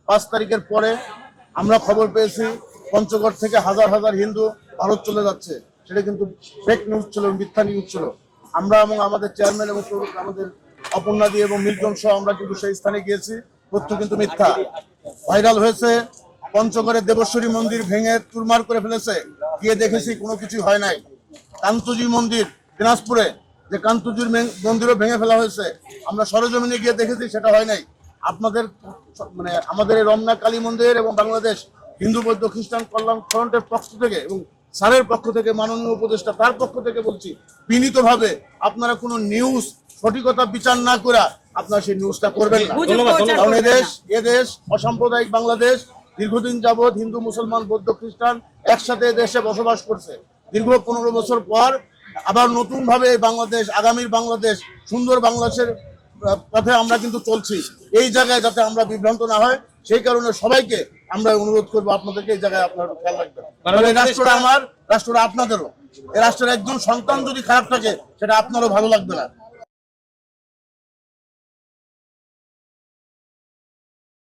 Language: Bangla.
5 তারিখের পরে আমরা খবর পেয়েছি পঞ্চগড় থেকে হাজার হাজার হিন্দু ভারত চলে যাচ্ছে। সেটা কিন্তু ফেক নিউজ ছিল, মিথ্যা নিউজ ছিল। আমরা এবং আমাদের চেয়ারম্যান এবং আমাদের অপর্ণাদি এবং মিল্টন সহ আমরা কিন্তু সেই স্থানে গিয়েছি। তথ্য কিন্তু মিথ্যা। ভাইরাল হয়েছে পঞ্চগড়ের দেবশ্বরী মন্দির ভেঙে চুরমার করে ফেলেছে, গিয়ে দেখেছি কোনো কিছু হয় নাই। কান্তজি মন্দির দিনাজপুরে, যে কান্তজির মন্দিরও ভেঙে ফেলা হয়েছে, আমরা সরজমিনে গিয়ে দেখেছি, সেটা হয় নাই। আপনাদের মানে আমাদের এই রমনা কালী মন্দির এবং বাংলাদেশ হিন্দু বৌদ্ধ খ্রিস্টান কল্যাণ ফ্রন্টের পক্ষ থেকে এবং স্যারের পক্ষ থেকে, মাননীয় উপদেষ্টা তার পক্ষ থেকে বলছি বিনীতভাবে, আপনারা কোনো নিউজ সঠিকতা বিচার না করে আপনারা সেই নিউজটা করবেন না। কারণ এদেশ অসাম্প্রদায়িক বাংলাদেশ। দীর্ঘদিন যাবৎ হিন্দু মুসলমান বৌদ্ধ খ্রিস্টান একসাথে দেশে বসবাস করছে। দীর্ঘ 15 বছর পর আবার নতুন ভাবে বাংলাদেশ, আগামীর বাংলাদেশ, সুন্দর বাংলাদেশের পথে আমরা কিন্তু চলছি। এই জায়গায় যাতে আমরা বিভ্রান্ত না হয়, সেই কারণে সবাইকে আমরা অনুরোধ করবো আপনাদেরকে এই জায়গায় আপনারা খেয়াল রাখবেন। এই রাষ্ট্রটা আমার, রাষ্ট্রটা আপনাদেরও। এই রাষ্ট্রের একজন সন্তান যদি খারাপ থাকে, সেটা আপনারও ভালো লাগবে না।